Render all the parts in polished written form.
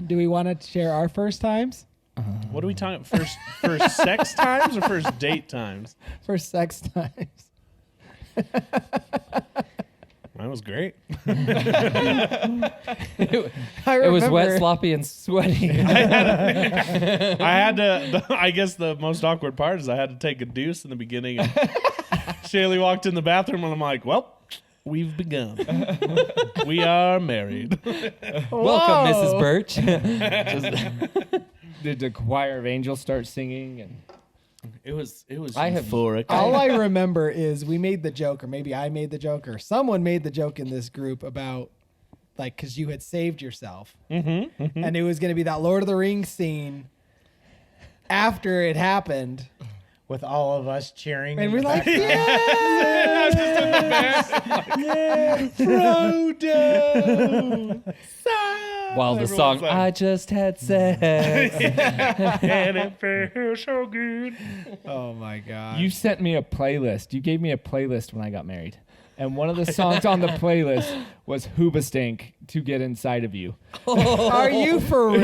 Do we want to share our first times? What are we talking? First sex times or first date times? First sex times. That was great. It was wet, sloppy, and sweaty. I had to. I guess the most awkward part is I had to take a deuce in the beginning. And Shaylee walked in the bathroom, and I'm like, "Well, we've begun. We are married." Welcome, Mrs. Birch. Did the choir of angels start singing? And It was euphoric. All I remember is we made the joke, or maybe I made the joke, or someone made the joke in this group about, like, because you had saved yourself. And it was going to be that Lord of the Rings scene after it happened. With all of us cheering. And we're like, I'm just in the back. Frodo. While the song, I just had sex. And it feels so good. oh my God. you sent me a playlist. You gave me a playlist when I got married. And one of the songs on the playlist was Hoobastank, To Get Inside of You. Are you for real?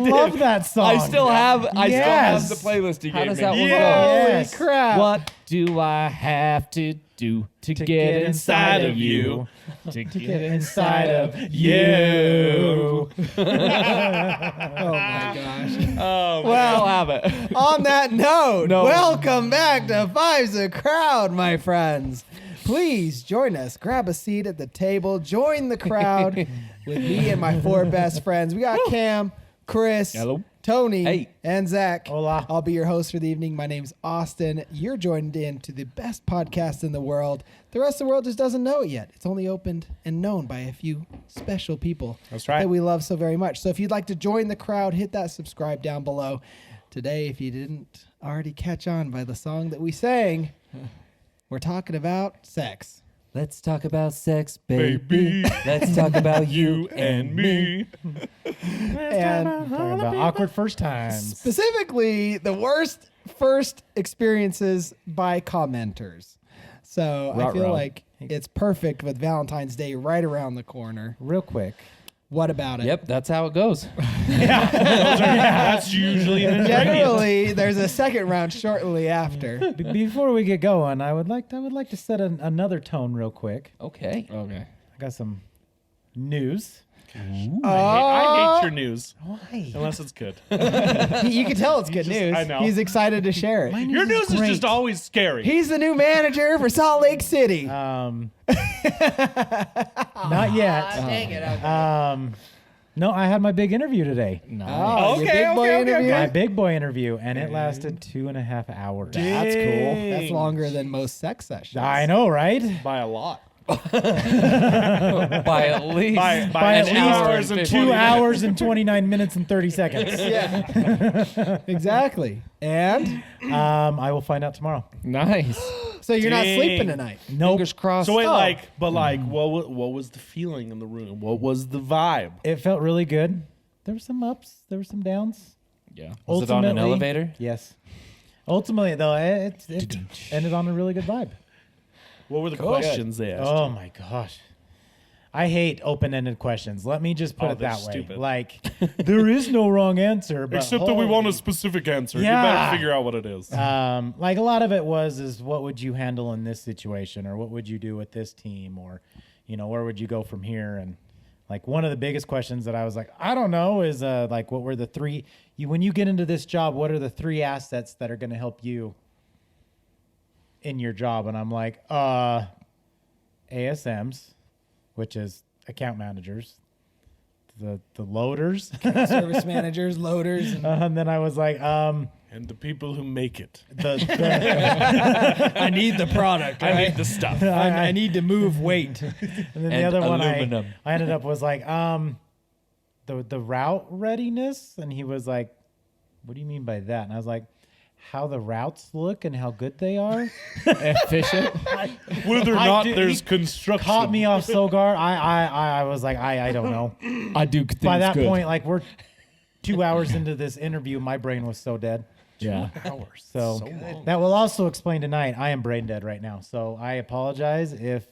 Love that song. I still have the playlist you How gave does me. that one Yes. Holy crap. What do I have to do to get inside of you? To get inside of you. Oh my gosh. Well, I'll have it. On that note, welcome back to Five's a Crowd, my friends. Please join us. Grab a seat at the table. Join the crowd with me and my four best friends. We got Cam, Chris, Hello. Tony, Hey. and Zach. Hola. I'll be your host for the evening. My name's Austin. You're joined in to the best podcast in the world. The rest of the world just doesn't know it yet. It's only opened and known by a few special people. That's right. That we love so very much. So if you'd like to join the crowd, hit that subscribe down below. Today, if you didn't already catch on by the song that we sang, we're talking about sex. Let's talk about sex, baby. Let's talk about you and me. And Talking about awkward first times. specifically, the worst first experiences by commenters. So I feel like it's perfect with Valentine's Day right around the corner. Real quick. What about it? Yep, that's how it goes. That's usually the Generally, there's a second round shortly after. Before we get going, I would like to set another tone real quick. Okay. Okay. I got some news. I hate your news. Why? Unless it's good. You can tell it's good news. I know. He's excited to share it. Your news is just always scary. He's the new manager for Salt Lake City. Not yet. Dang it. No, I had my big interview today. Oh, your Okay, big boy okay, interview? My big boy interview, and it lasted 2.5 hours. That's cool. That's longer than most sex sessions. I know, right? By a lot. By at least. By at an least hours and 2 20 hours and 29 minutes and 30 seconds. Yeah. Exactly. And I will find out tomorrow. Nice. so you're not Dang. sleeping tonight. Nope. Fingers crossed. So wait, what was the feeling in the room? What was the vibe? It felt really good. There were some ups. There were some downs. Yeah. Was it on an Ultimately- elevator? Yes. Ultimately, though, it ended on a really good vibe. What were the questions they asked? Oh my gosh. I hate open-ended questions. Let me just put it they're that way. stupid. Like, there is no wrong answer. But Except that we want a specific answer. You Yeah. better figure out what it is. like a lot of it is what would you handle in this situation, or what would you do with this team, or where would you go from here? And like one of the biggest questions that I was like, I don't know, is like what were the three when you get into this job, what are the three assets that are going to help you in your job? And I'm like, ASMs, which is account managers, the loaders, Service managers, loaders. And and then I was like, And the people who make it. I need the product. I need the stuff. I need to move weight. and then the And other aluminum. one I ended up was like, the route readiness, and he was like, what do you mean by that? And I was like, how the routes look and how good they are. Efficient. Whether or I not did- there's he construction. Caught me off so guard. I was like, I don't know. I do things By that good. point, like we're 2 hours into this interview, my brain was so dead. Yeah. hours. So long. that will also explain tonight. I am brain dead right now. So I apologize if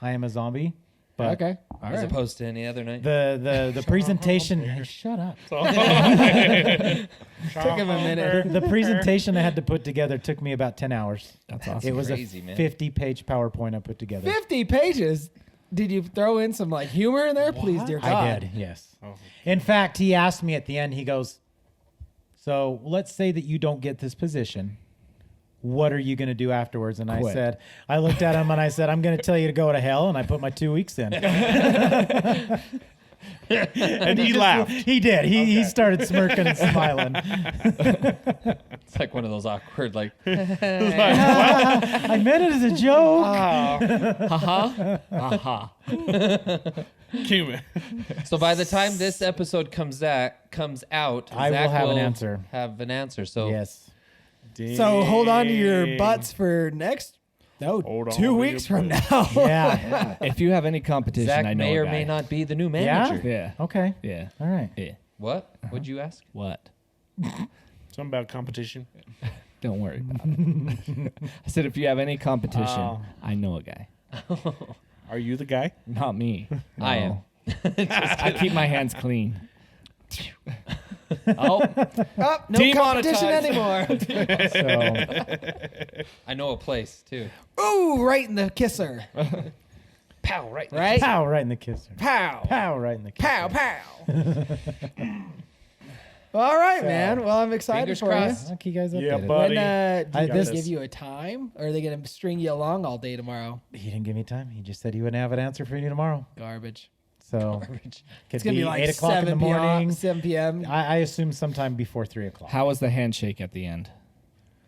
I am a zombie. But Okay. All as right. opposed to any other night. the presentation. Hey, shut up. Took him a minute. The presentation I had to put together took me about 10 hours. That's awesome. It was crazy, a man. 50-page PowerPoint I put together. 50 pages. Did you throw in some like humor in there? Please, dear God. I did, yes. In fact, he asked me at the end, he goes, so let's say that you don't get this position. What are you going to do afterwards? And Quit. I looked at him and I said, I'm going to tell you to go to hell. And I put my 2 weeks in. And he laughed. He did. He started smirking and smiling. It's like one of those awkward, like, I meant it as a joke. Aha. Cumin. so by the time this episode comes out, I will Zach have an answer. Have an answer. So Yes. So hold on to your butts for Hold on 2 to weeks your from now. Yeah. If you have any competition, Zach I know may a or guy. may not be the new Yeah? manager. Yeah. Okay. Yeah. All right. Yeah. What? Would you ask? What? Something about competition. Don't worry about it. I said, if you have any competition, Oh. I know a guy. Are you the guy? Not me. I No. am. I keep my hands clean. Oh, Oh, no competition anymore. So, I know a place too. Ooh, right in the kisser. Pow! Right. Right? pow right in the kisser. Pow. Pow right in the kisser. Pow, pow. All right, man. Well, I'm excited Fingers for crossed. I'll keep you guys updated. Yeah, you. buddy. When I- do this- they give you a time? Or are they going to string you along all day tomorrow? He didn't give me time. He just said he wouldn't have an answer for you tomorrow. Garbage. So It's could going to be like 8 o'clock in the 7 morning. 7 p.m. I assume sometime before 3 o'clock. how was the handshake at the end?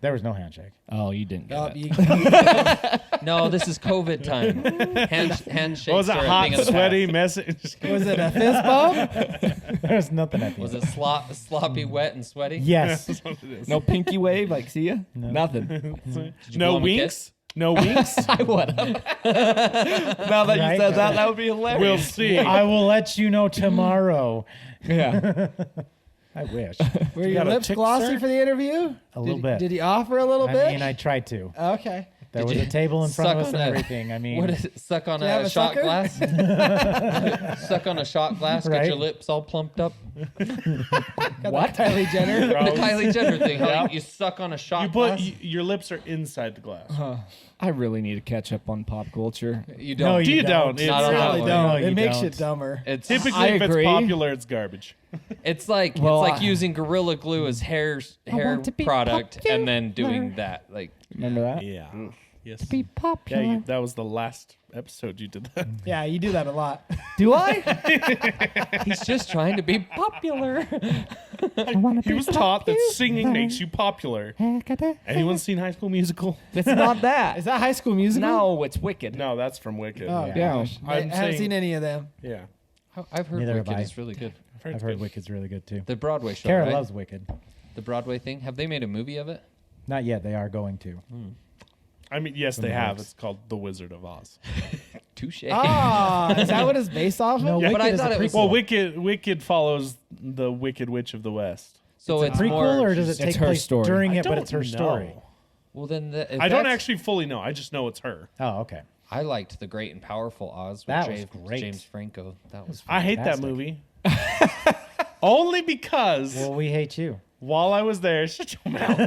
There was no handshake. Oh, you didn't get Oh, it. No, this is COVID time. Handshakes. What was it? are a Hot, thing of the sweaty message. Was it a fist bump? There's nothing at past. the Was end. it sloppy, wet, and sweaty? Yes. No pinky wave, like, see ya? No. Nothing. Did you No blow him a winks. kiss? No winks. I would have. Now that Right? you said that, that would be hilarious. We'll see. I will let you know tomorrow. Yeah. I wish. Were your got a lips tick, glossy sir? for the interview? A little Did, bit. Did he offer a little I bit? mean, I tried to. Okay. There Did was you a table in front suck of us on and a- everything. I mean, What is it? Suck on Do you have a a shot sucker? glass? Suck on a shot glass, get Right. your lips all plumped up. What? Kylie Jenner. The Kylie Jenner thing. How you suck on a shot You put glass? your lips are inside the glass. I really need to catch up on pop culture. You no, don't. Do you don't. don't? It's Not on that Really one. don't. No, it you makes don't. you dumber. It's typically I if agree. it's popular, it's garbage. Well, like using Gorilla Glue as hair want to be product popular. and then doing that. Like Remember that? Yeah. Yes. Be popular. Yeah, that was the last episode you did that. Yeah, you do that a lot. Do I? he's just trying to be popular. He was taught that singing makes you popular. Anyone seen High School Musical? It's not that. Is that High School Musical? No, it's Wicked. No, that's from Wicked. Oh, Yeah. gosh. I I'm haven't saying- seen any of them. Yeah. I've heard Neither have Wicked I. is really good. I've it's heard good. Wicked's really good too. The Broadway show. Kara right? loves Wicked. The Broadway thing. Have they made a movie of it? Not yet. They are going to. I mean, yes, they the have. works. It's called The Wizard of Oz. Touche. Ah, is that what it's based off of? No, Yeah, Wicked but I is thought a it was- prequel. Well, Wicked follows the Wicked Witch of the West. So it's prequel, more. or does it take her place story. during I it? But don't it's her know. story. Well, then I don't actually fully know. I just know it's her. Oh, okay. I liked the Great and Powerful Oz with That was great. James Franco. That was. I hate that Fantastic. movie. Only because Well, we hate you. while I was there, shut your mouth.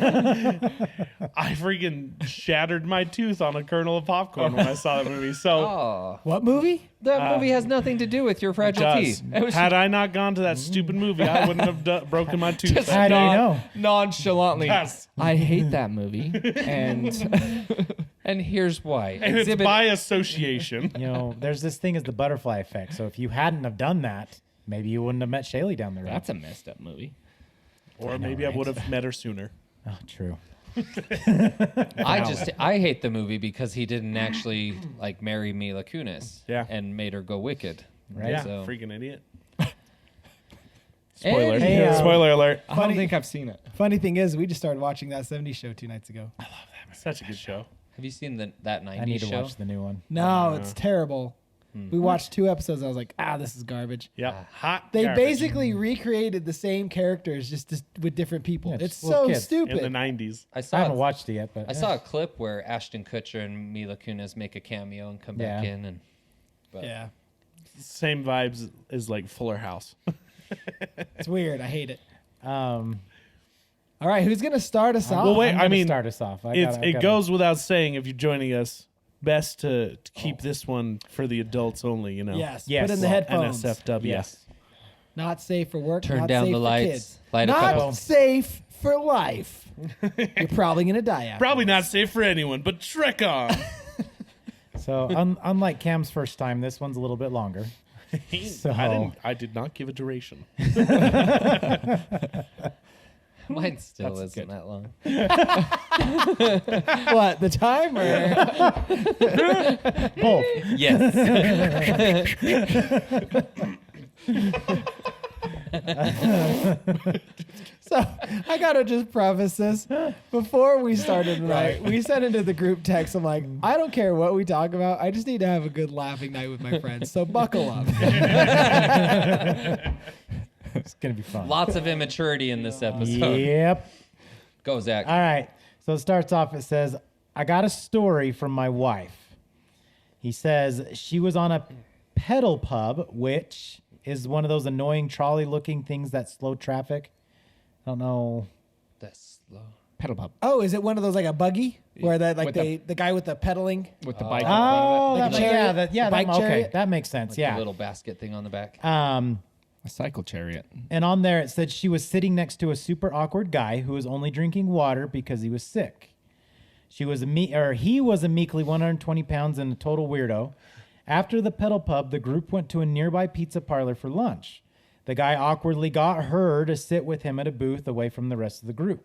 I freaking shattered my tooth on a kernel of popcorn when I saw that movie. So Oh, What movie? that movie has nothing to do with your it fragile does. teeth. It was Had I not gone to that stupid movie, I wouldn't have broken my tooth. Just How do you non- know? Nonchalantly. Yes. I hate that movie. And and here's why. And it's Exhibit by association. You know, there's this thing as the butterfly effect. So if you hadn't have done that, maybe you wouldn't have met Shaylee down the road. that's a messed up movie. Or maybe I would have met her sooner. Oh, true. I hate the movie because he didn't actually like marry Mila Kunis. Yeah. And made her go wicked. Right. Yeah, So- freaking idiot. Spoiler. Hey, Spoiler alert. I don't think I've seen it. Funny thing is, we just started watching that 70s show 2 nights ago. Such a good show. Have you seen that 90s I need to show? watch the new one. No, it's terrible. We watched 2 episodes. I was like, this is garbage. Yep. Hot They garbage. basically recreated the same characters just with different people. Yeah, it's just little so kids. stupid. in the 90s. I I saw haven't watched it yet, but I saw a clip where Ashton Kutcher and Mila Kunis make a cameo and come back Yeah. in, and Yeah. same vibes as like Fuller House. It's weird. I hate it. Um, All right, who's gonna start us off? Well, wait. I'm I gonna mean, start us off. it goes without saying if you're joining us, best to keep this one for the adults only. You know. Yes. Yes. Put in the Well, headphones. NSFW. Yes. Not safe for work. Turn not down safe the for lights, Kids. light a Not couple. safe for life. You're probably gonna die after. Probably not safe for anyone, but Trek on. So unlike Cam's first time, this one's a little bit longer. So I did not give a duration. Mine still isn't that long. What, the time or? both. Yes. So I gotta just preface this. Before we started tonight, we sent into the group text. I'm like, I don't care what we talk about. I just need to have a good laughing night with my friends. So buckle up. It's gonna be fun. Lots of immaturity in this episode. Yep. Go, Zach. All right. So it starts off. It says, "I got a story from my wife." He says she was on a pedal pub, which is one of those annoying trolley-looking things that slow traffic. I don't know. That's slow. Pedal pub Oh, is it one of those like a buggy where that like With the guy with the pedaling? with the bike. Oh, Like a that, chariot? yeah, The bike okay, chariot? that makes sense. Like Yeah. the little basket thing on the back. A cycle chariot. And on there it said she was sitting next to a super awkward guy who was only drinking water because he was sick. He was a meekly 120 pounds and a total weirdo. After the pedal pub, the group went to a nearby pizza parlor for lunch. The guy awkwardly got her to sit with him at a booth away from the rest of the group.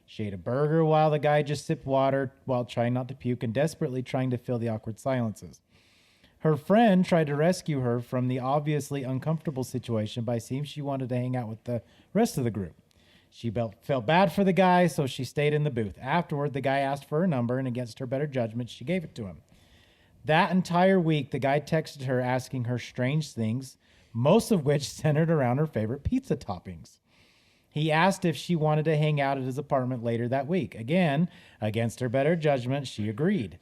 She ate a burger while the guy just sipped water while trying not to puke and desperately trying to fill the awkward silences. Her friend tried to rescue her from the obviously uncomfortable situation by seeing she wanted to hang out with the rest of the group. She felt bad for the guy, so she stayed in the booth. Afterward, the guy asked for her number, and against her better judgment, she gave it to him. That entire week, the guy texted her asking her strange things, most of which centered around her favorite pizza toppings. He asked if she wanted to hang out at his apartment later that week. Again, against her better judgment, she agreed.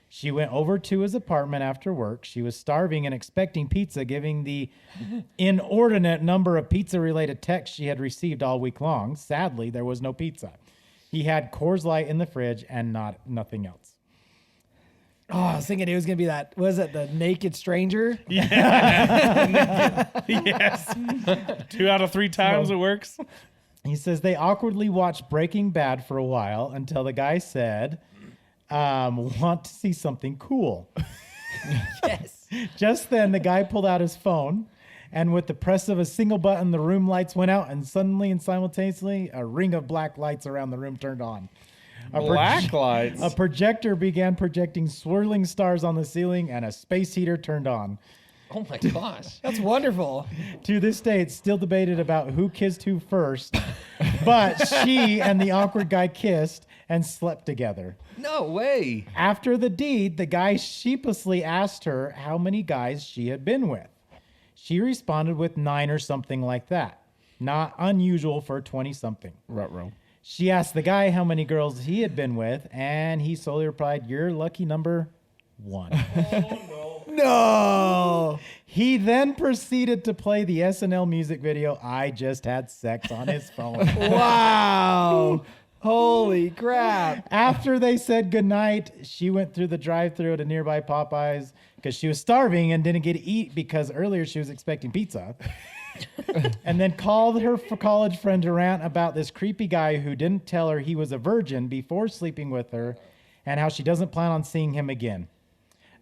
She went over to his apartment after work. She was starving and expecting pizza, given the inordinate number of pizza-related texts she had received all week long. Sadly, there was no pizza. He had Coors Light in the fridge and nothing else. Oh, I was thinking it was gonna be that. Was it the naked stranger? Yes. 2 out of 3 times it works. He says they awkwardly watched Breaking Bad for a while until the guy said, want to see something cool. Yes. Just then, the guy pulled out his phone, and with the press of a single button, the room lights went out, and suddenly and simultaneously, a ring of black lights around the room turned on. Black lights. A projector began projecting swirling stars on the ceiling, and a space heater turned on. Oh my gosh. That's wonderful. To this day, it's still debated about who kissed who first, but she and the awkward guy kissed and slept together. No way. After the deed, the guy sheepishly asked her how many guys she had been with. She responded with 9 or something like that. Not unusual for a 20-something. Ruh-roh. She asked the guy how many girls he had been with, and he solely replied, "You're lucky number 1." No. He then proceeded to play the SNL music video, "I Just Had Sex," on his phone. Wow. Holy crap. After they said goodnight, she went through the drive-thru at a nearby Popeyes because she was starving and didn't get to eat because earlier she was expecting pizza. And then called her college friend to rant about this creepy guy who didn't tell her he was a virgin before sleeping with her and how she doesn't plan on seeing him again.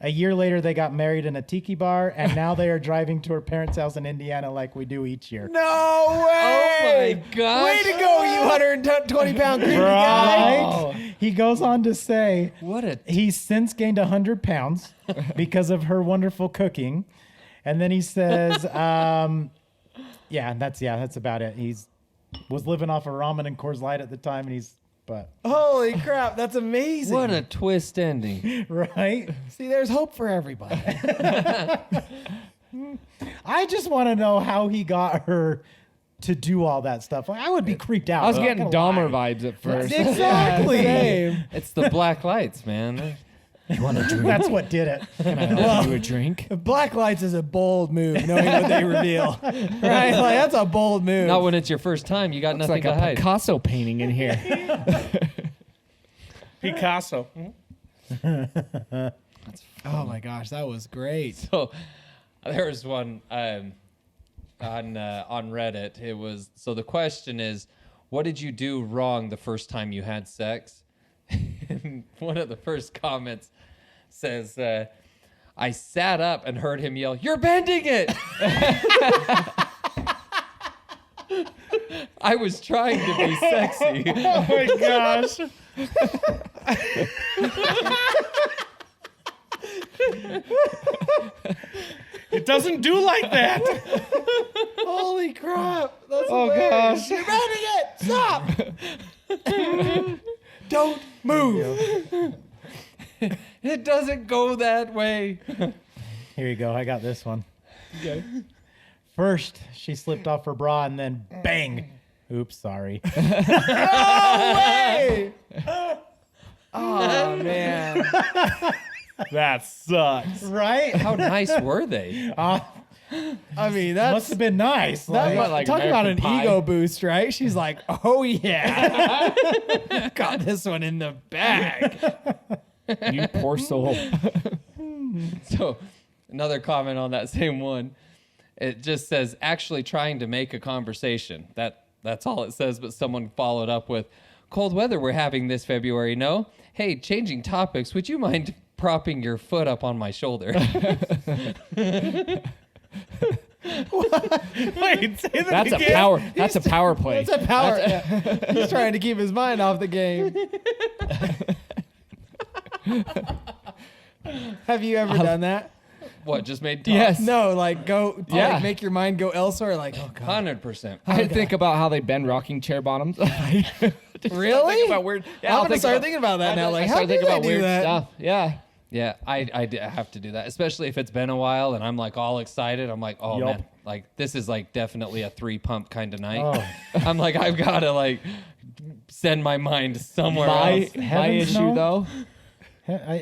A year later, they got married in a tiki bar, and now they are driving to her parents' house in Indiana like we do each year. No way. Oh my gosh. Way to go, you 120-pound creepy guy. Right? He goes on to say What a he's since gained 100 pounds because of her wonderful cooking. And then he says, that's about it. He's was living off of ramen and Coors Light at the time, and Holy crap, that's amazing. what a twist ending. right? See, there's hope for everybody. I just want to know how he got her to do all that stuff. Like, I would be creeped out. I was I'm not getting gonna Dahmer lie. vibes at first. Exactly. Same. It's the black lights, man. You want a drink? That's what did it. Can I help you a drink? Black lights is a bold move, knowing what they reveal. Right? Like, that's a bold move. Not when it's your first time. You got It's nothing like to a hide. Picasso painting in here. Picasso. Oh my gosh, that was great. So there was one on Reddit. It was, so the question is, what did you do wrong the first time you had sex? And one of the first comments says, I sat up and heard him yell, "You're bending it!" I was trying to be sexy. Oh my gosh. It doesn't do like that. Holy crap. That's Oh, hilarious. gosh. You're bending it. Stop. Don't move. It doesn't go that way. Here you go. I got this one. Okay. First, she slipped off her bra and then bang. Oops, sorry. Hey. Oh, man. That sucks. Right? How nice were they? I mean, that's... Must have been nice. That, Like, talk about an American Pie. ego boost, right? She's like, oh, yeah. Got this one in the bag. You poor soul. So another comment on that same one. It just says, actually trying to make a conversation. That's all it says, but someone followed up with, cold weather we're having this February, no? Hey, changing topics, would you mind propping your foot up on my shoulder? Wait, say that That's a again. power. That's a power play. That's a power. He's trying to keep his mind off the game. Have you ever done that? What, just made talk? Yes. No, like go, Yeah. like make your mind go elsewhere. Like, oh god, 100%. I think about how they bend rocking chair bottoms. really? Think about weird. Yeah, I'm gonna start thinking about that now. Like, I how start do thinking they about do weird that? stuff. Yeah. Yeah, I have to do that, especially if it's been a while and I'm like all excited. I'm like, oh Yup. man, like this is like definitely a 3-pump kind of night. Oh. I'm like, I've got to like send my mind somewhere My else. my Heavens issue no. though.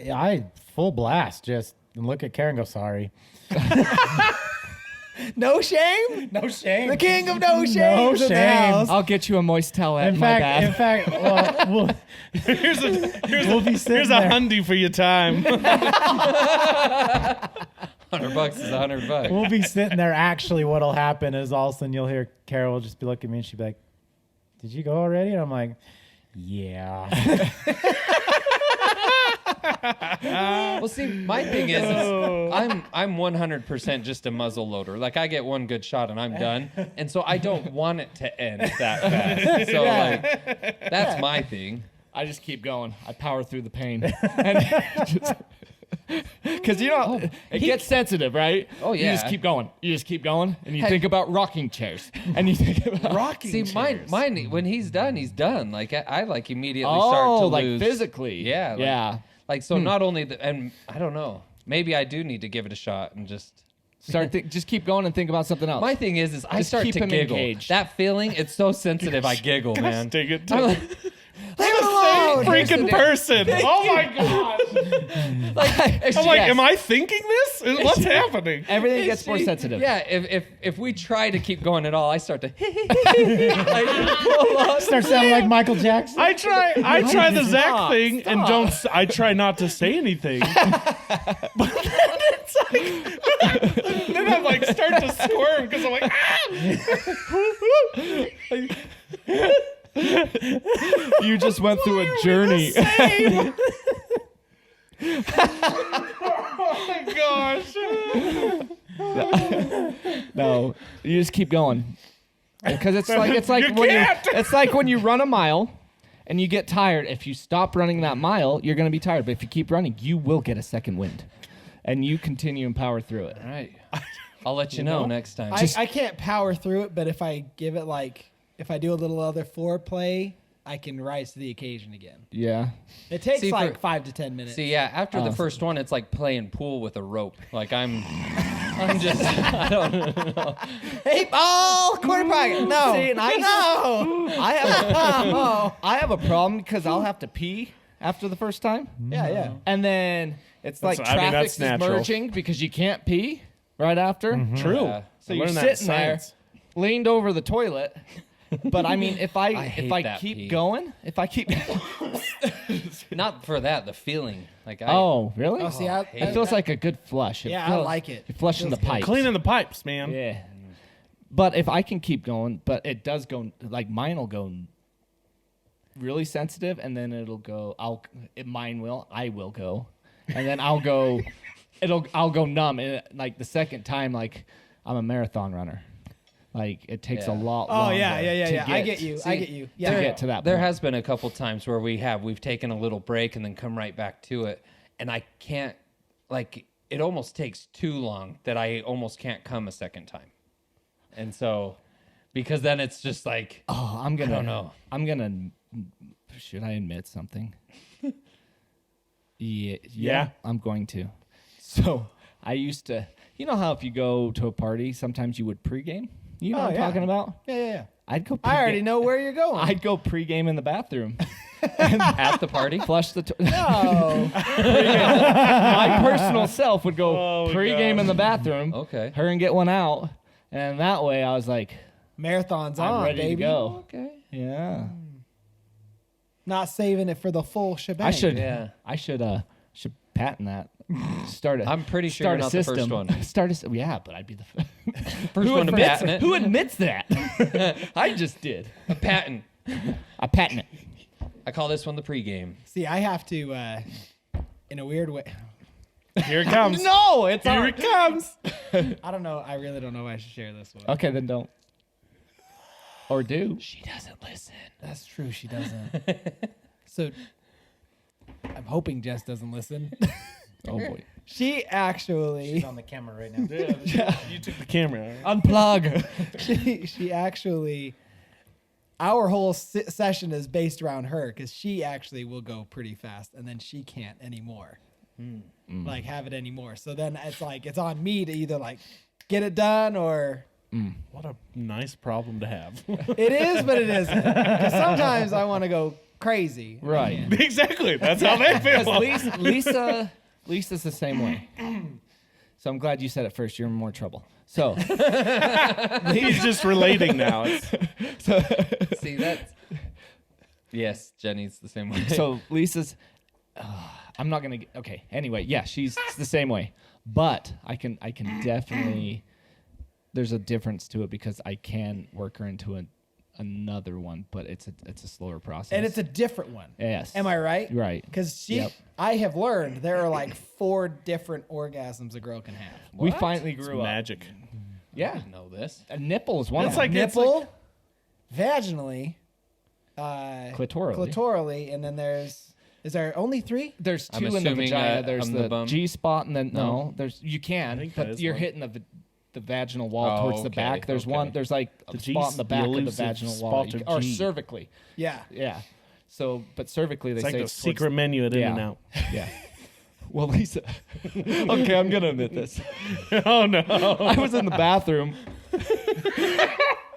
I full blast. Just look at Karen and go, sorry. No shame. No shame. The king of no shame. No in the shame. house. I'll get you a moist towelette. In my fact, bad. well, Here's we'll be a sitting there. hundy for your time. $100 is $100. We'll be sitting there. Actually, what'll happen is all of a sudden you'll hear Carol will just be looking at me and she'll be like, "Did you go already?" And I'm like, "Yeah." Well, see, my thing is I'm 100% just a muzzle loader. Like I get one good shot and I'm done, and so I don't want it to end that fast. So like, that's my thing. I just keep going. I power through the pain. Because you know, it gets sensitive, right? Oh, You yeah. just keep going. You just keep going, and you Hey. think about rocking chairs, and you think about Rocking See, mine when he's done, he's done. Like I like immediately oh, start to like lose physically. Yeah, like- yeah. Like so, not only and I don't know. Maybe I do need to give it a shot and just. Just keep going and think about something else. My thing is I Just start keep to him giggle. engaged. That feeling, it's so sensitive. I giggle, man. Take it. I'm like, Leave it alone. Freaking person. Oh my god. I'm like, am I thinking this? What's happening? Everything gets more sensitive. Yeah, if we try to keep going at all, I start to like, pull up. Start sounding like Michael Jackson. I try the Zach Stop, thing and don't. I try not to say anything. But then it's like, then I like start to squirm because I'm like, You just went through a journey. oh my gosh. No, you just keep going. Because it's like You can't. it's like when you run a mile and you get tired. If you stop running that mile, you're going to be tired. But if you keep running, you will get a second wind, and you continue and power through it. All right, I'll let you know next time. I can't power through it, but if I give it if I do a little other foreplay, I can rise to the occasion again. Yeah. It takes See, like for- 5 to 10 minutes. See, yeah, after the first one, it's like playing pool with a rope. Like I'm just, I don't know. Hey, ball, quarter pocket. No, See, and I have a problem because I'll have to pee, after the first time? Yeah. And then it's like That's- I mean, traffic's that's natural. merging because you can't pee right after. True. Yeah. So I you're learned that in sitting there, science. leaned over the toilet. But I mean, if I hate that keep pee. going, if I keep Not for that, the feeling. Like Oh, really? Oh, see, It feels like a good flush. Yeah, I feels- like it. You're flushing the Feels good. pipes. Cleaning the pipes, man. Yeah. But if I can keep going, but it does go like mine will go really sensitive, and then it'll go. I will go, and then I'll go. I'll go numb, and like the second time, like I'm a marathon runner. Like it takes a Yeah. lot. Oh longer yeah. to I get you. I get you. Yeah. To get to that. There point. has been a couple times where we've taken a little break and then come right back to it, and I can't, like, it almost takes too long that I almost can't come a second time, and so because then it's just like, Oh, I don't know. I'm gonna. Should I admit something? Yeah. I'm going to. So I used to. You know how if you go to a party, sometimes you would pregame. You know what I'm talking about? Yeah. I'd go. I already pregame- know where you're going. I'd go pregame in the bathroom. At the party. Flush the. No. My personal self would go Oh, pregame gosh. in the bathroom. Okay. Her and get one out, and that way I was like, Marathon's I'm on, ready baby. to go. Okay. Yeah. Not saving it for the full shebang. I should. Yeah. I should patent that. Start a. I'm pretty sure start you're a not the system. first one. Yeah, but I'd be the First one to patent it. Who admits that? I just did. A patent. I patent it. I call this one the pregame. See, I have to, in a weird way. Here it comes. No, it's Here it comes. I don't know. I really don't know if I should share this one. Okay, then don't. Or do. She doesn't listen. That's true. She doesn't. So, I'm hoping Jess doesn't listen. Oh boy. She actually. She's on the camera right now. You took the camera. Unplug. she actually. Our whole session is based around her because she actually will go pretty fast and then she can't anymore. Like have it anymore. So then it's like it's on me to either like get it done or What a nice problem to have. it is, but it isn't. 'Cause sometimes I want to go crazy. Right. Exactly. That's how they feel. Lisa's the same way. So I'm glad you said it first. You're in more trouble. So He's just relating now. See, that's. Yes, Jenny's the same way. so Lisa's. I'm not gonna. Okay. Anyway, yeah, she's the same way. But I can definitely. There's a difference to it because I can work her into another one, but it's a slower process. And it's a different one. yes. Am I right? Right. Because Yep. I have learned there are like 4 different orgasms a girl can have. We What? finally It's grew up. magic. Yeah. didn't know this. A nipple is one. It's of them. like- it's Nipple, vaginally, clitorally. and then is there only 3? There's I'm 2 in the assuming, vagina. There's on the, the bum? G spot, and then No. there's you can, think that but is you're one. hitting the vaginal wall towards the okay, back. There's okay. one. There's like a The spot in the G's back the of the elusive vaginal wall, spot of or G. cervically. Yeah. Yeah. So, but cervically they It's like say the it's towards- secret menu at In yeah. and Out. Yeah. Well, Lisa. Okay, I'm gonna admit this. Oh no. I was in the bathroom,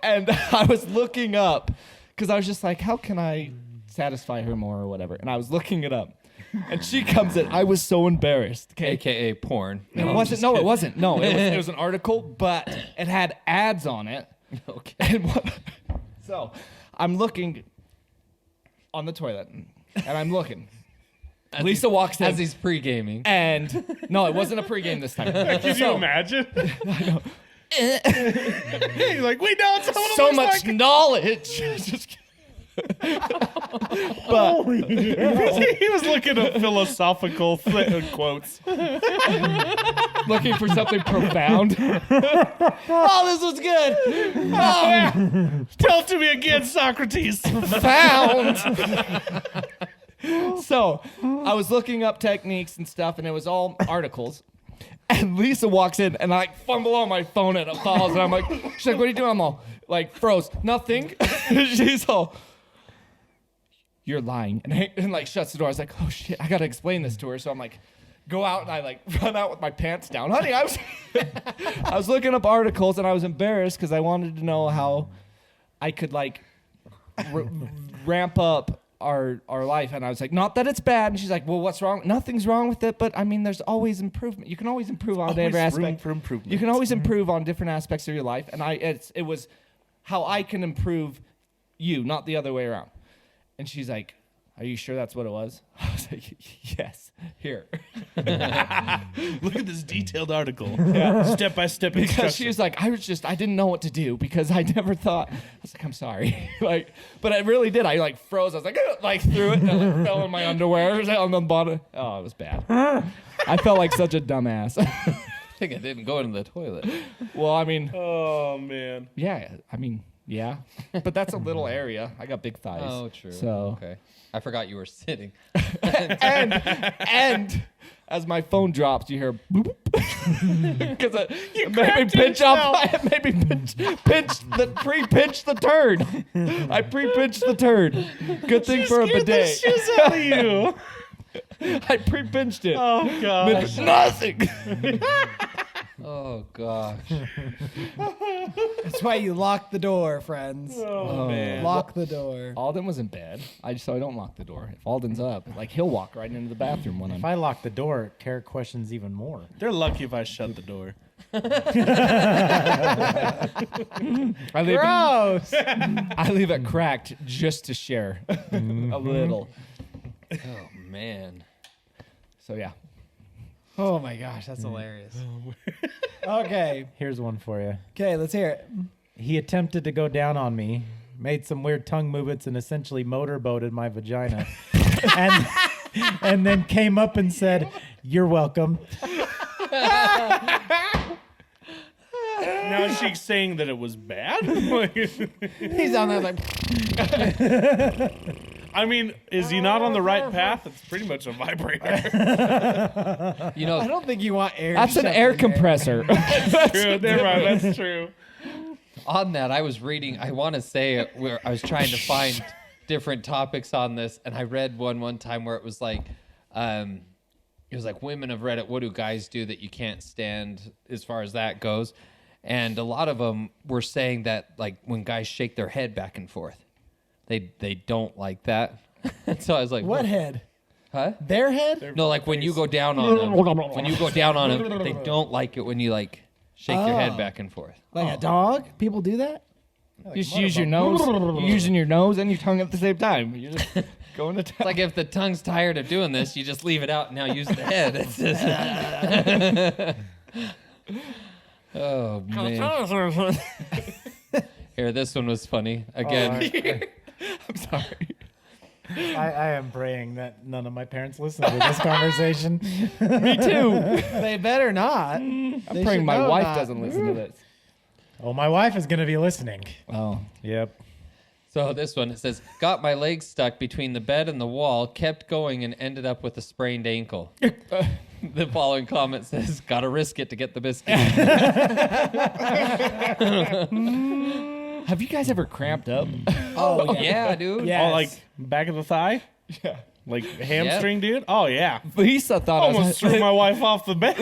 and I was looking up because I was just like, how can I satisfy her more or whatever? And I was looking it up, and she comes in. I was so embarrassed. Okay. AKA porn. It wasn't. No, it wasn't. No, it was an article, but it had ads on it. Okay. And so I'm looking on the toilet, and I'm looking. Lisa walks in, As he's pre-gaming. and no, it wasn't a pregame this time. Can you imagine? You're like, we know it's what it So looks much like. knowledge. Just but He was looking at philosophical quotes. looking for something profound. Oh, this was good. Oh, Tell it to me again, Socrates. found. So I was looking up techniques and stuff, and it was all articles. And Lisa walks in, and I like fumble on my phone, and it falls. And I'm like, she's like, "What are you doing?" I'm all like, froze. Nothing. She's all, "You're lying," and like shuts the door. I was like, "Oh shit, I gotta explain this to her." So I'm like, go out, and I like run out with my pants down, honey. I was looking up articles, and I was embarrassed because I wanted to know how I could like ramp up our life, and I was like, not that it's bad. And she's like, well, what's wrong? Nothing's wrong with it, but I mean, there's always improvement. You can always improve on every Always room aspect. for improvement. You can always improve on different aspects of your life, and it was how I can improve you, not the other way around. And she's like, are you sure that's what it was? I was like, yes. Here. Look at this detailed article. Yeah. Step-by-step Because instructions. she was like, I didn't know what to do because I never thought. I was like, I'm sorry. But I really did. I froze. I was like threw it and it fell in my underwear on the bottom. Oh, it was bad. I felt like such a dumbass. I think I didn't go into the toilet. Well, I mean, Oh, man. yeah. I mean, yeah. But that's a little area. I got big thighs. Oh, true. So Okay. I forgot you were sitting. and as my phone drops, you hear boop because it made me cracked pinch yourself. up. It made me pre-pinch the turd. I pre-pinched the turd. Good thing for a Scared the bidet. shiz out of you. I pre-pinched it. Oh, gosh. Nothing. Oh, gosh. That's why you lock the door, friends. Oh, man. Lock the door. Alden was in bed. I don't lock the door. If Alden's up, he'll walk right into the bathroom when I'm. If I lock the door, Kara questions even more. They're lucky if I shut the door. I leave, Gross. I leave it cracked just to share a little. Oh, man. So yeah. Oh my gosh, that's hilarious. Okay. Here's one for you. Okay, let's hear it. He attempted to go down on me, made some weird tongue movements, and essentially motorboated my vagina. and then came up and said, "You're welcome." Now she's saying that it was bad? He's on there like, I mean, is he not on the right path? It's pretty much a vibrator. You know, I don't think you want air. That's an shoved air in there. compressor. True. Never mind. That's true. on that, I was reading, I want to say it where I was trying to find different topics on this, and I read one time where it was like women of Reddit, what do guys do that you can't stand as far as that goes? And a lot of them were saying that like when guys shake their head back and forth, they don't like that. So I was like, What head? Huh? Their head? No, like when you go down on them, they don't like it when you like shake your head back and forth. Like a dog? People do that? You just use your nose. You're using your nose and your tongue at the same time. You're just going to town. It's like if the tongue's tired of doing this, you just leave it out and now use the head. It's just oh, man. Here, this one was funny. Again, I'm sorry. I am praying that none of my parents listen to this conversation. Me too. They better not. I'm praying my wife doesn't listen to this. Oh, my wife is going to be listening. Oh. Yep. so this one, it says, got my legs stuck between the bed and the wall, kept going and ended up with a sprained ankle. The following comment says, gotta risk it to get the biscuit. Have you guys ever cramped up? Oh, yeah, dude. Yes. Oh, like back of the thigh? Yeah. Like hamstring, dude? Oh, yeah. Lisa thought Almost threw my wife off the bed.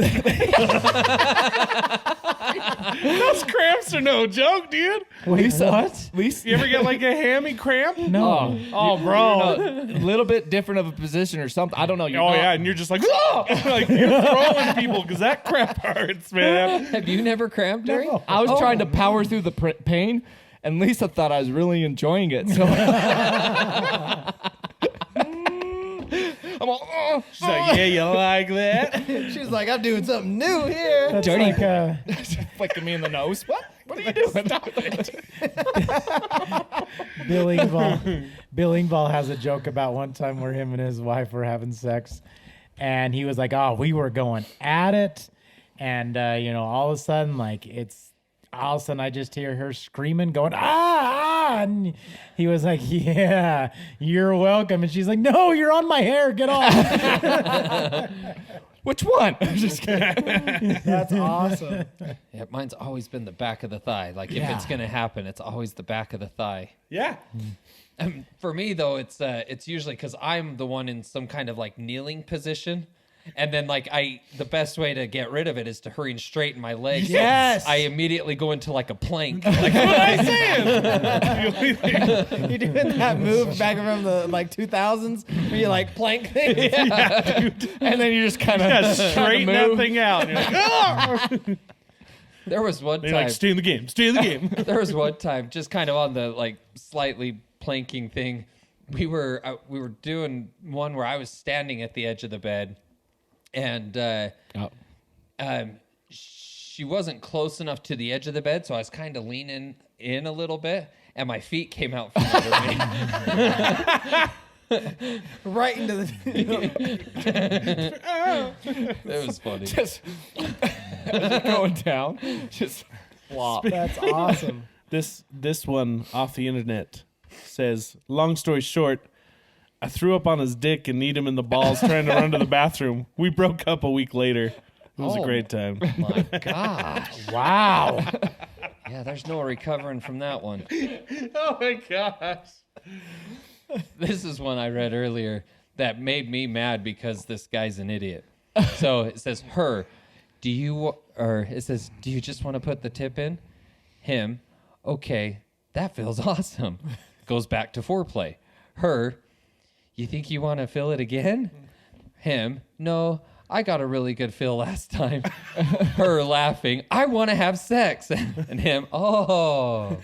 Those cramps are no joke, dude. Lisa, what? Lisa, You ever get like a hammy cramp? no. Oh, bro. A little bit different of a position or something. I don't know. You're Oh not- yeah, and you're just like, oh! Like you're throwing people because that crap hurts, man. Have you never cramped during? I was trying to power through the pain, and Lisa thought I was really enjoying it. So I'm all, oh, She's like, yeah, you like that? She's like, I'm doing something new here. That's Dirty. like flicking me in the nose. What? What are you doing? Bill Engvall has a joke about one time where him and his wife were having sex, and he was like, "Oh, we were going at it, and all of a sudden, I just hear her screaming, going ah!" And he was like, "Yeah, you're welcome," and she's like, "No, you're on my hair. Get off." Which one? Just kidding. That's awesome. Yeah, mine's always been the back of the thigh. Like if it's gonna happen, it's always the back of the thigh. Yeah. For me though, it's usually because I'm the one in some kind of like kneeling position, And then like the best way to get rid of it is to hurry and straighten my legs. So Yes. I immediately go into like a plank. Like, You're doing that move back from the like 2000s where you like plank things. And then you just kind of Yeah, straighten that thing out. And you're like, "Ah!" there was one And you're time. like, stay in the game. Stay in the game. There was one time, just kind of on the like slightly planking thing, we were doing one where I was standing at the edge of the bed, and she wasn't close enough to the edge of the bed, so I was kind of leaning in a little bit, and my feet came out from under me. Right into the. It was funny. just going down. Just flop. That's awesome. This one off the internet says, long story short, I threw up on his dick and kneed him in the balls trying to run to the bathroom. We broke up a week later. It was a great time. My gosh. Wow. Yeah, there's no recovering from that one. Oh my gosh. This is one I read earlier that made me mad because this guy's an idiot. So it says, do you just want to put the tip in? Him, okay, that feels awesome. Goes back to foreplay. Her, you think you want to fill it again? Him, no, I got a really good fill last time. Her laughing, I want to have sex. And him, oh.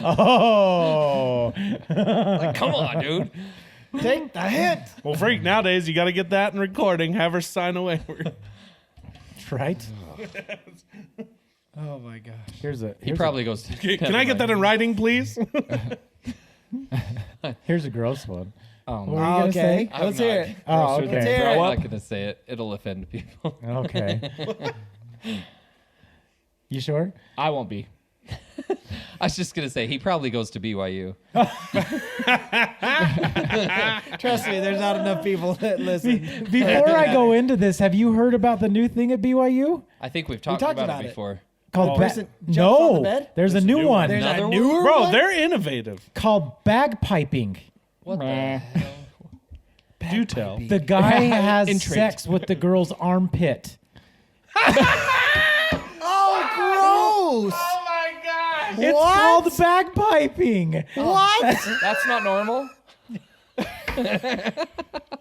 Oh. Like, come on, dude. Take the hint. Well, freak, nowadays you got to get that in recording. Have her sign a waiver. Right? Oh my gosh. He probably goes, Can I get that in writing, please? Here's a gross one. Oh, What were you gonna Okay. say? Let's hear it. Oh, Grosser than okay. I'm throw not up. going to say it. It'll offend people. Okay. You sure? I won't be. I was just going to say, he probably goes to BYU. Trust me, there's not enough people that listen. Before I go into this, have you heard about the new thing at BYU I think we've talked, talked about, about it it. before. called Oh. Person jumps on the No, bed? there's a new one There's Another a one? newer Bro, one? they're innovative. called bagpiping. What the Meh. hell? Do tell. The guy has Intrigued. sex with the girl's armpit. Oh, gross. Oh my god. It's What? called bagpiping. What? That's not normal.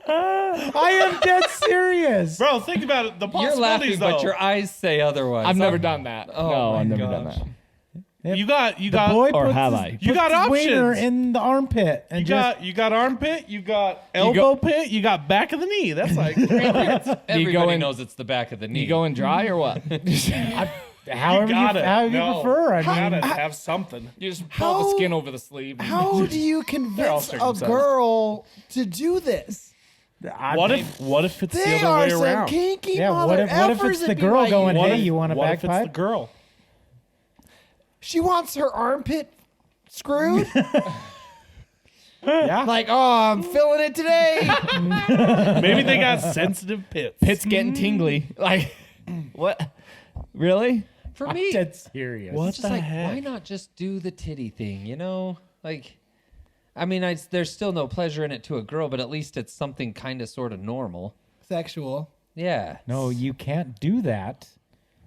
I am dead serious. Bro, think about it. The You're laughing, possibilities, though. but your eyes say otherwise. I've never done that. Oh no, my I've never done gosh. that. You got The boy or puts have his, I? You got puts his wiener options. in the armpit and you got armpit, you got elbow pit, you got back of the knee. That's like Everybody in- knows it's the back of the knee. You going dry or what? however you, got it. how you No. prefer. I You mean, gotta have something. You just pull the How- skin over the sleeve. How do you convince a circumcised. girl to do this? What if it's They the are other way some around? kinky Yeah, what if mother it's effers the at girl BYU. going, What hey, if- you want a what if it's the bagpipe? girl? She wants her armpit screwed? Yeah. Like, oh, I'm feeling it today. Maybe they got sensitive pits. It's getting tingly. Like, what? Really? For I'm me, dead serious. What it's just the like, heck? why not just do the titty thing, you know? Like, I mean, there's still no pleasure in it to a girl, but at least it's something kind of sort of normal. Sexual. Yeah. No, you can't do that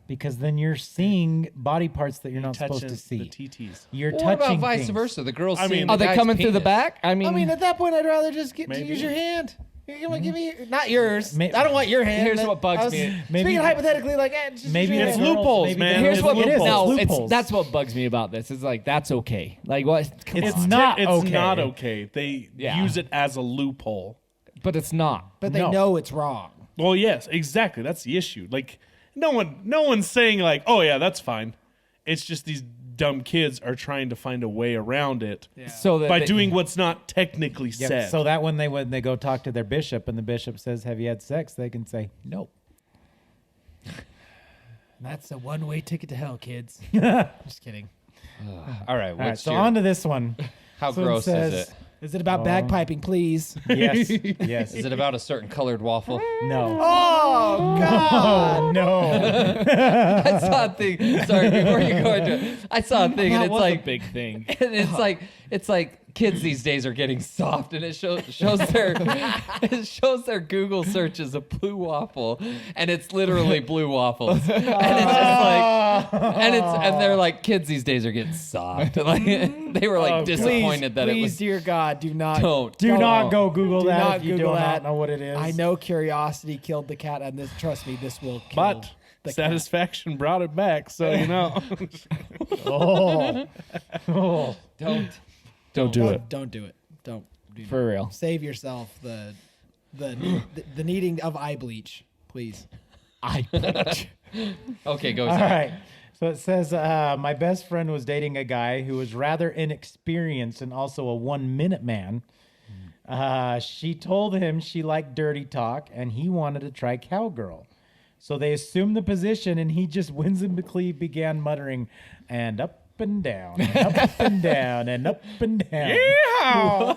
because then you're seeing body parts that you're not Touching supposed to see. the TTs. You're Well, what touching about vice things. versa? The girls I seeing mean- the Are they guy's coming through the penis. back? I mean, I mean, at that point, I'd rather just get to Maybe. use your hand. Give me not yours. May- I don't want your hand. Here's what bugs I was me. Maybe- Speaking hypothetically, like, just Maybe use your It's the hand. girls- loopholes, maybe man. the- here's It's what loopholes. no, loopholes. that's what bugs me about this. Is like that's okay. Like what? Come It's on. not It's okay. not okay. They Yeah. use it as a loophole. But it's not. But they No. know it's wrong. Well, yes, exactly. That's the issue. Like, no one's saying like, oh yeah, that's fine. It's just these dumb kids are trying to find a way around it So that by they- doing what's not technically Yeah, said. so that when they go talk to their bishop and the bishop says, "Have you had sex?" they can say, "No." That's a one-way ticket to hell, kids. Just kidding. All right. All right, What's so your, on to this one. how So it gross says- is it? Is it about bagpiping, please? Yes, yes. Is it about a certain colored waffle? No. Oh, God. Oh no. I saw a thing. Sorry, before you go into it, I saw a thing, and That it's was like a big thing. and it's like kids these days are getting soft, and it shows their Google searches of blue waffle, and it's literally blue waffles, and it's just like, and they're like, kids these days are getting soft. Like they were like disappointed that please, it was. dear God, do not Do not go Google Do that not if you Google do that. not know what it is. I know curiosity killed the cat, and this, trust me, this will kill But the satisfaction brought it back, so you know. Oh. Oh. Don't do cat. it. Don't do it. Don't do For real. Save yourself the needing of eye bleach, please. Okay, go. All Zach. right. So it says, my best friend was dating a guy who was rather inexperienced and also a 1-minute man. She told him she liked dirty talk and he wanted to try cowgirl. So they assumed the position and he just whimsically began muttering, and up and down, and up and down, and up and down. Yeah.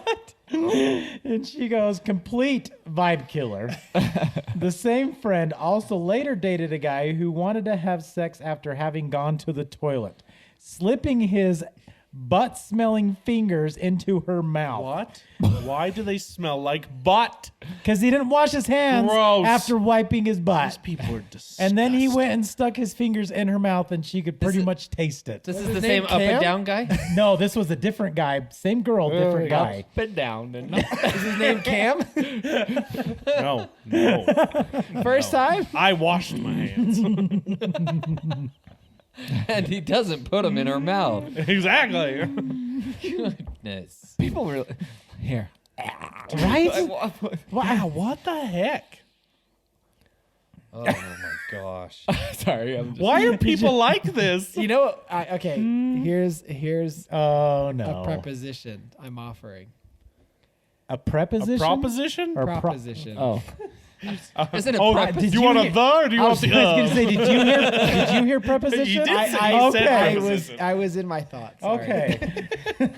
And she goes, complete vibe killer. The same friend also later dated a guy who wanted to have sex after having gone to the toilet, slipping his butt-smelling fingers into her mouth. What? Why do they smell like butt? Because he didn't wash his hands Gross. after wiping his butt. These people are disgusting. And then he went and stuck his fingers in her mouth and she could pretty much taste it. This is his the name same up and Cam? down guy. No, this was a different guy. Same girl, different guy. Up and down. And Is his name Cam? No. First time? I washed my hands. And he doesn't put them in her mouth. Exactly. Goodness. people really. Here. Right? Wow, what the heck? Oh my gosh. Sorry. I'm just, Why are people like this? You know, okay. Here's Oh, a no. preposition I'm offering. A preposition? A proposition? Or Proposition. Oh. Isn't it Oh, prep? do you want a the or do you I want was the going to say, did you hear preposition? You did say- I, you said I preposition. was in my thoughts. Sorry. Okay.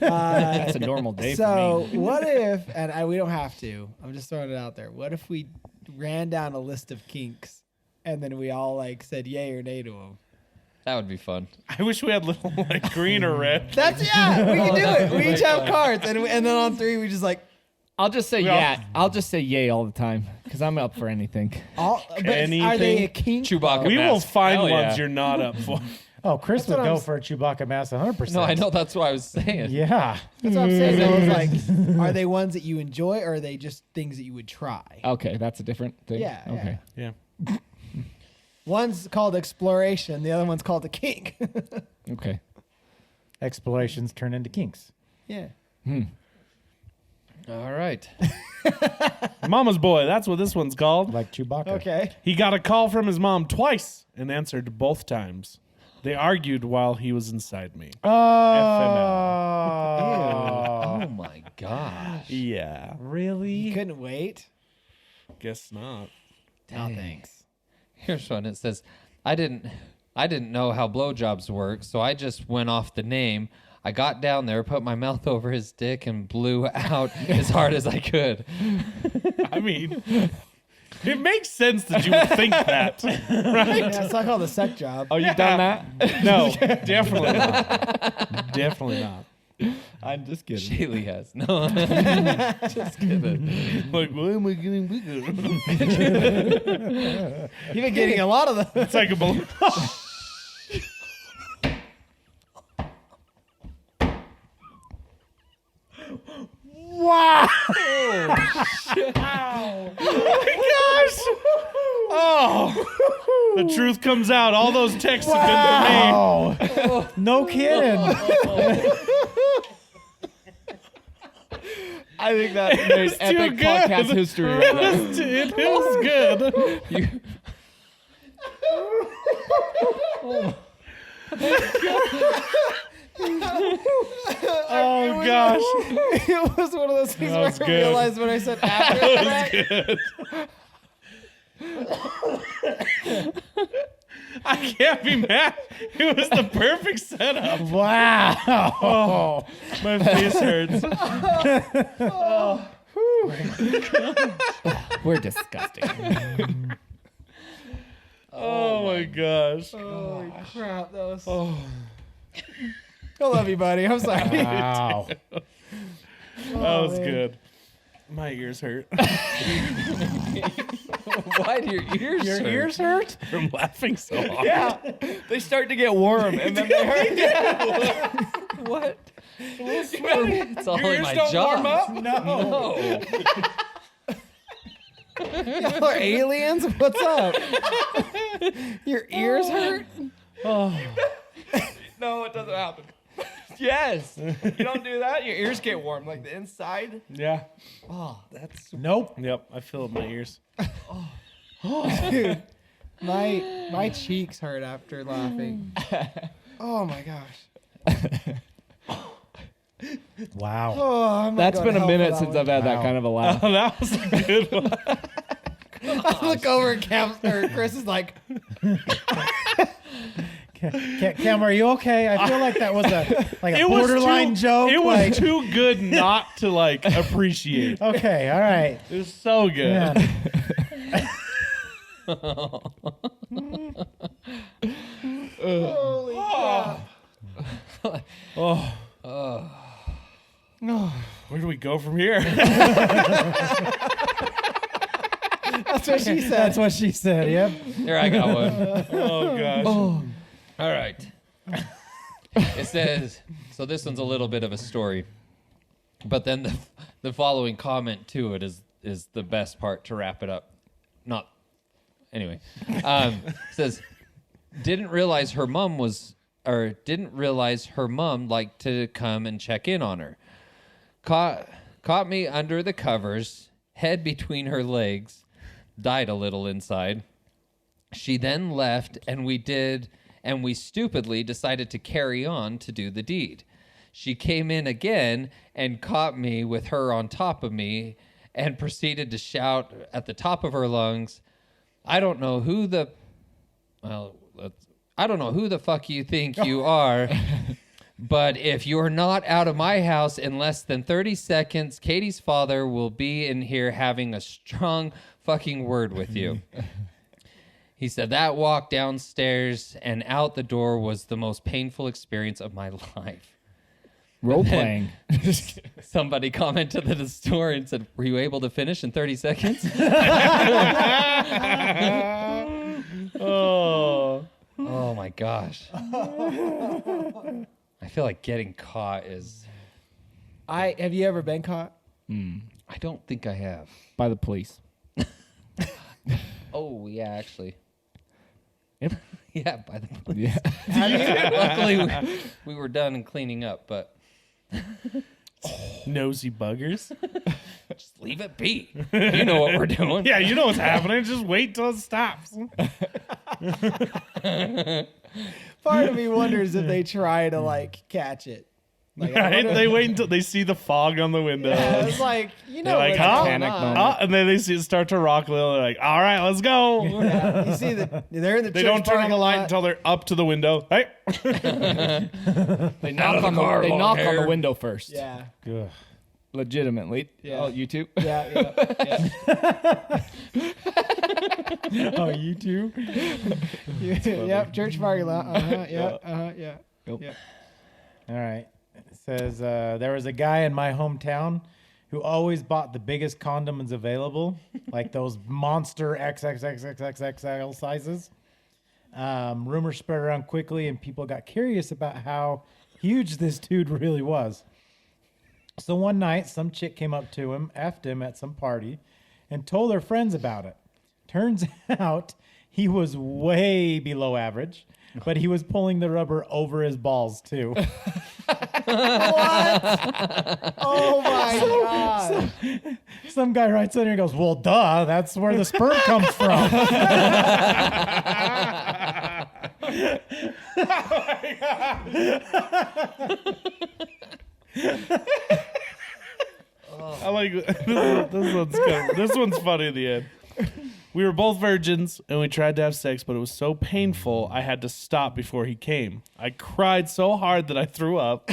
That's a normal day So for me. what if, and we don't have to, I'm just throwing it out there. What if we ran down a list of kinks and then we all like said yay or nay to them? That would be fun. I wish we had little like green or red. That's, yeah, we can do it. We each have cards. And then on 3, we just like, I'll just say We all- yeah. I'll just say yay all the time because I'm up for anything. all, but are they a Anything? kink? Chewbacca We will mask. find Hell ones yeah. you're not up for. Oh, Chris would what go I'm- for a Chewbacca mask 100%. No, I know that's what I was saying. Yeah. That's what I'm saying. So it's like, are they ones that you enjoy or are they just things that you would try? Okay, that's a different thing. Yeah, yeah. Okay. Yeah. One's called exploration. The other one's called a kink. Okay. Explorations turn into kinks. Yeah. All right. Mama's boy, that's what this one's called. Like Chewbacca. Okay. He got a call from his mom twice and answered both times. They argued while he was inside me. Oh. Oh my gosh. Yeah. You Really? couldn't wait? Guess not. No, thanks. Here's one. It says, I didn't know how blowjobs work, so I just went off the name. I got down there, put my mouth over his dick, and blew out as hard as I could. I mean, it makes sense that you would think that, right? Yeah, it's not called a sex job. Oh, you've done that? No, definitely not. Definitely not. I'm just kidding. Shaylee has. No. Just kidding. Like, why am I getting bigger? You've been getting a lot of them. It's like a balloon. Wow. Oh, the truth comes out. All those texts have been for me. Oh. No kidding. I think that made too epic good. podcast history right now. It feels good. You, Oh gosh, It was one of those things That where was I good. realized when I said after the fact. I can't be mad. It was the perfect setup. Wow. My face hurts. We're disgusting. Oh my gosh. Holy crap, that was. Oh. I love you, buddy. I'm sorry. Wow. That was man. good. My ears hurt Why do your ears Your hurt? ears hurt? from laughing so hard. Yeah, they start to get warm, and then they hurt. What? It's all Your in ears my don't jaw. warm up? No. Y'all are aliens? What's up? Your ears hurt? Oh, No, it doesn't happen. Yes, you don't do that. Your ears get warm, like the inside. yeah. Oh, that's Nope. Yep. I feel it in my ears. Dude, my cheeks hurt after laughing. Oh my gosh. Wow. Oh, I'm not that's going been a to hell minute for since that I've had that Wow. kind of a laugh. Oh, that was a good one. one. I look over at Chris is like, Cam, are you okay? I feel like that was a It was borderline joke. It was like, too good not to like appreciate. okay, all right. It was so good. Man. holy crap. Oh. Where do we go from here? That's what she said. That's what she said. Yep. Here, I got one. Oh gosh. All right. It says, so this one's a little bit of a story, but then the following comment to it is the best part to wrap it up. Not, anyway. It says, didn't realize her mom liked to come and check in on her. Caught me under the covers, head between her legs, died a little inside. She then left, and we stupidly decided to carry on to do the deed. She came in again and caught me with her on top of me and proceeded to shout at the top of her lungs, I don't know who the fuck you think you are, but if you're not out of my house in less than 30 seconds, Katie's father will be in here having a strong fucking word with you. He said that walk downstairs and out the door was the most painful experience of my life. role playing. Somebody commented to the story and said, were you able to finish in 30 seconds? Oh. Oh my gosh. I feel like getting caught is, Have you ever been caught? I don't think I have. By the police. Oh yeah, actually. Yep. Yeah, by the police. Yeah. Luckily, we were done and cleaning up, but Nosy buggers. just leave it be. You know what we're doing. Yeah, you know what's happening. Just wait till it stops. Part of me wonders if they try to like catch it. Like, I Right? wonder- They wait until they see the fog on the windows. Yeah, it's like, you know, They're like, what's huh? going Panic on. moment. And then they see it start to rock a little. They're like, all right, let's go. Yeah, you see they're in the They church don't turn on parking the light lot. until they're up to the window. Hey. They knock on car, the long hair. window first. Yeah, Ugh. Legitimately. Yeah. Oh, you too? yeah. Oh, you too? Yep, church parking lot. Yeah. All right. It says there was a guy in my hometown who always bought the biggest condoms available, like those monster XXXXXXL sizes. Rumors spread around quickly, and people got curious about how huge this dude really was. So one night, some chick came up to him, effed him at some party, and told her friends about it. Turns out he was way below average, but he was pulling the rubber over his balls too. Oh my god. Some guy writes in here and goes, well, duh, that's where the sperm comes from. I like this one's funny at the end. We were both virgins and we tried to have sex, but it was so painful I had to stop before he came. I cried so hard that I threw up.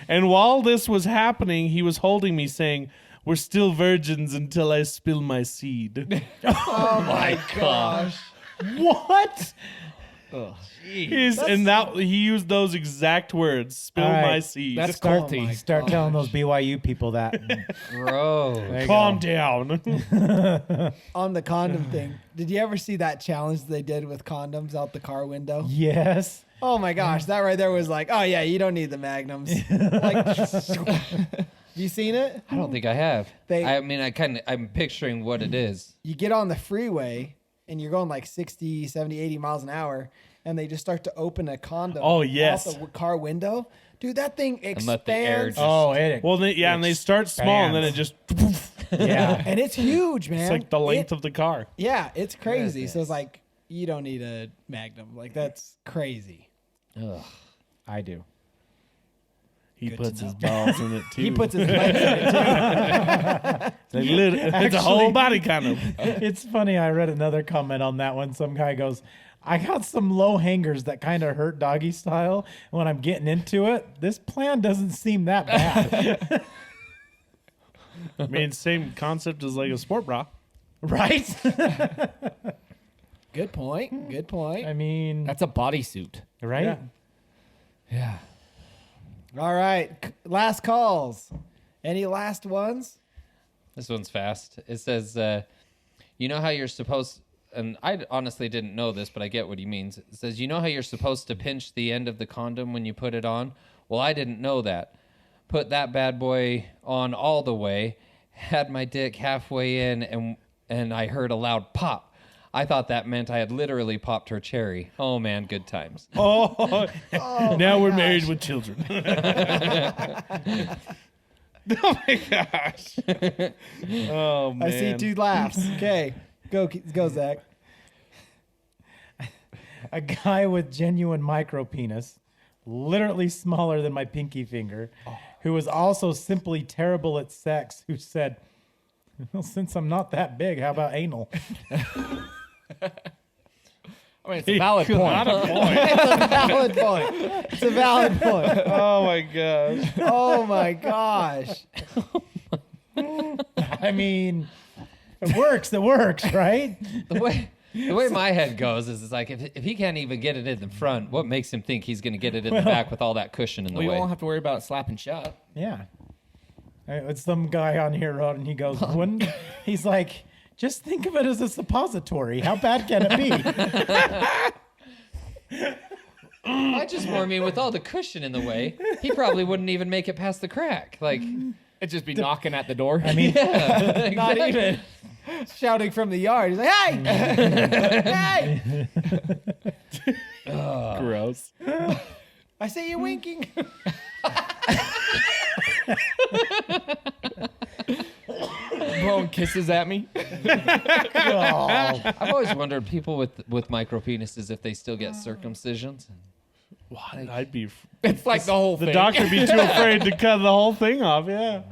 And while this was happening, he was holding me saying, "We're still virgins until I spill my seed." Oh my gosh. What? He used those exact words. Spill All right. my seeds. That's Oh culty. my Start telling those BYU people that. Bro. There you Calm go. down. On the condom thing, did you ever see that challenge they did with condoms out the car window? Yes. Oh my gosh, that right there was like, oh yeah, you don't need the magnums. Like, you seen it? I don't think I have. They- I'm picturing what it is. You get on the freeway and you're going like 60, 70, 80 miles an hour, and they just start to open a condom Oh, yes. out the car window. Dude, that thing expands. let the air just- Oh, it. Well, and they start small, and then it just Yeah. And it's huge, man. it's like the length of the car. Yeah, it's crazy. So Goodness. it's like, you don't need a magnum. Like, that's crazy. Ugh. I do. He Good puts to his know. balls in it too. He puts his legs in it, too. It's a whole body condom. It's funny. I read another comment on that one. Some guy goes, I got some low hangers that kind of hurt doggy style. When I'm getting into it, this plan doesn't seem that bad. I mean, same concept as like a sport bra. Right? Good point. Good point. I mean, That's a bodysuit. right? Yeah. Yeah. All right. Last calls. Any last ones? This one's fast. It says, you know how you're supposed, and I honestly didn't know this, but I get what he means. It says, you know how you're supposed to pinch the end of the condom when you put it on? Well, I didn't know that. Put that bad boy on all the way, had my dick halfway in, and I heard a loud pop. I thought that meant I had literally popped her cherry. Oh, man, good times. Oh, now we're married with children. Oh my gosh. Oh man. I see 2 laughs. Okay. Go, Zach. A guy with genuine micro penis, literally smaller than my pinky finger, who was also simply terrible at sex, who said, well, since I'm not that big, how about anal? I mean, it's a valid point. Not a point. It's a valid point. It's a valid point. Oh my gosh. Oh my gosh. I mean, it works, right? The way my head goes is it's like, if he can't even get it in the front, what makes him think he's going to get it in the back with all that cushion in the We way? won't have to worry about slapping shut. Yeah. It's some guy on here wrote, and he goes, he's like, just think of it as a suppository. How bad can it be? I just more mean with all the cushion in the way, he probably wouldn't even make it past the crack. Like, It'd just be knocking at the door. I mean, Not even shouting from the yard. He's like, hey! Hey! Gross. I see you winking. Blowing kisses at me. I've always wondered people with micro penises if they still get circumcisions. I'd be. It's like the whole The thing. doctor would be too afraid to cut the whole thing off. Yeah.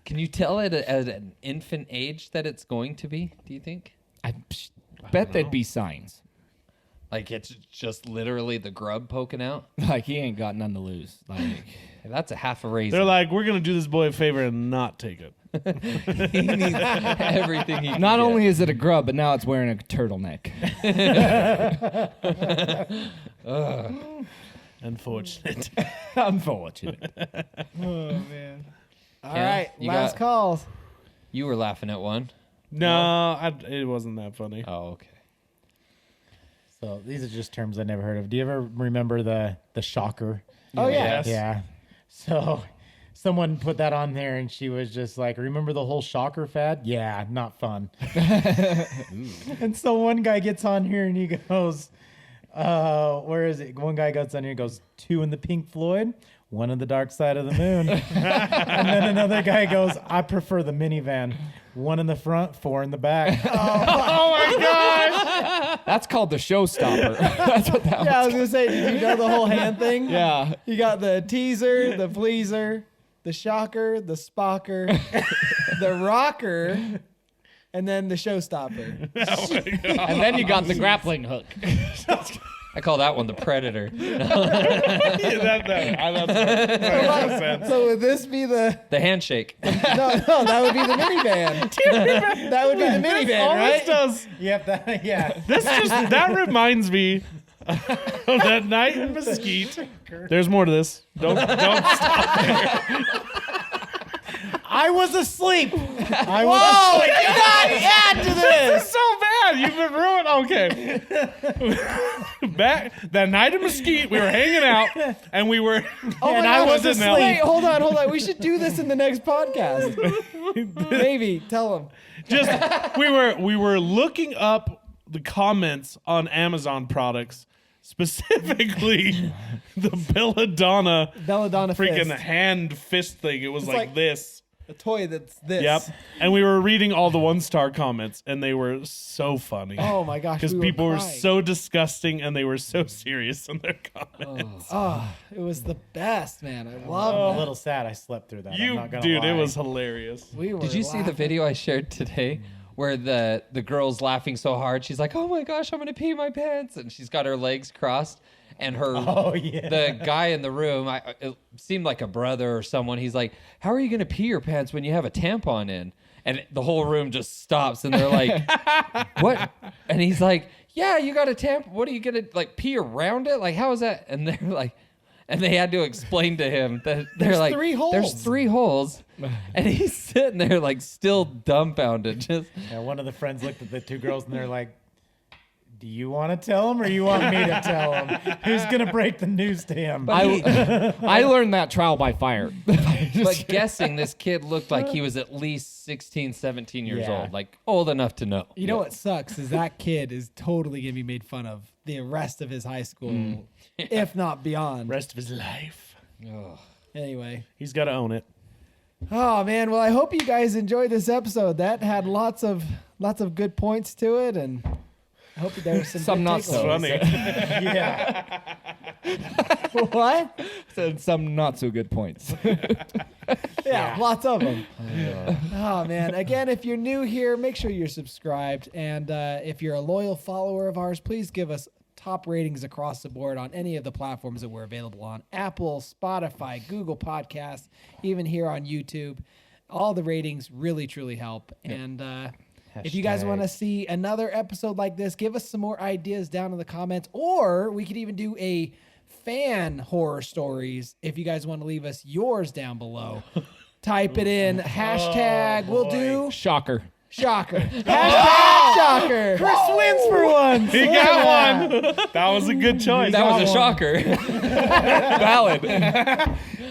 Can you tell it at an infant age that it's going to be? Do you think? I bet there'd be signs. Like it's just literally the grub poking out? Like he ain't got none to lose. Like That's a half a raisin. They're like, we're gonna do this boy a favor and not take it. he needs everything he can not get. only is it a grub, but now it's wearing a turtleneck. Unfortunate. Unfortunate. Oh, man. All Ken, right. you Last got- calls. You were laughing at one. No, it wasn't that funny. Oh, okay. so these are just terms I never heard of. Do you ever remember the shocker? Oh, yeah. Yes. Yeah. So someone put that on there, and she was just like, remember the whole shocker fad? Yeah, not fun. And so one guy gets on here and he goes, where is it? One guy gets on here and goes, 2 in the Pink Floyd, 1 in the Dark Side of the Moon. And then another guy goes, I prefer the minivan, 1 in the front, 4 in the back. Oh my gosh! That's called the showstopper. That's what that Yeah, I was. was going to say, did you know the whole hand thing? Yeah. You got the teaser, the pleaser, the shocker, the spocker, the rocker, and then the showstopper. And then you got the grappling hook. I call that one the predator. So would this be the... The handshake. No, that would be the minivan. That would be the minivan, All right? this does. Yep, yeah. That reminds me That night in Mesquite. There's more to this. Don't stop there. I was asleep. I was Oh, do not add to this. It's so bad. You've been ruined. Okay. Back that night in Mesquite, we were hanging out, and we were. Oh and my I gosh, was in wait, hold on. We should do this in the next podcast. Maybe tell them. Just we were looking up the comments on Amazon products, specifically the Belladonna freaking fist. hand fist thing. It was It's like like- this. A toy that's this. Yep. And we were reading all the 1-star comments, and they were so funny. Oh my gosh. Because we people were crying. so disgusting, and they were so serious in their comments. Oh, it was the best, man. I I'm love a that. little sad I slept through that. I'm You, not gonna dude, lie. it was hilarious. We were Did you see the laughing. video I shared today where the girl's laughing so hard she's like, "Oh my gosh, I'm gonna pee my pants," and she's got her legs crossed, and her Oh, yeah. the guy in the room, it seemed like a brother or someone. He's like, "How are you gonna pee your pants when you have a tampon in?" And the whole room just stops, and they're like, "What?" And he's like, "Yeah, you got a tampon. What are you gonna like pee around it? Like, how is that?" And they're like. And they had to explain to him that they're There's like, 3 holes. "There's 3 holes," and he's sitting there like still dumbfounded. Just Yeah, one of the friends looked at the two girls and they're like, "Do you want to tell him or you want me to tell him? Who's gonna break the news to him?" I learned that trial by fire. but guessing this kid looked like he was at least 16, 17 years Yeah. old, like old enough to know. You know what sucks is that kid is totally going to be made fun of the rest of his high school, if not beyond. Rest of his life. Anyway. He's got to own it. Oh man, well I hope you guys enjoyed this episode. That had lots of good points to it, and I hope there was some Some good not so. takeaways. Funny. Yeah. What? Said some not so good points. Yeah, lots of them. Oh man! Again, if you're new here, make sure you're subscribed, and if you're a loyal follower of ours, please give us top ratings across the board on any of the platforms that we're available on: Apple, Spotify, Google Podcasts, even here on YouTube. All the ratings really truly help, and. If you guys want to see another episode like this, give us some more ideas down in the comments, or we could even do a fan horror stories if you guys want to leave us yours down below. Type it in, hashtag, we'll do Shocker. shocker. Hashtag shocker. Chris wins for once. He got one. That was a good choice. That was a shocker. Valid.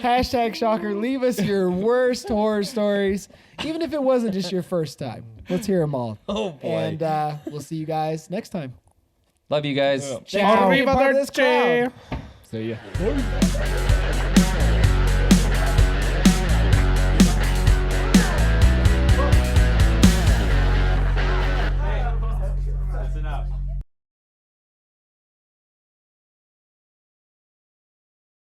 Hashtag shocker. Leave us your worst horror stories, even if it wasn't just your first time. Let's hear them all. Oh boy. And we'll see you guys next time. Love you guys. Thanks for being part of this crowd. See ya.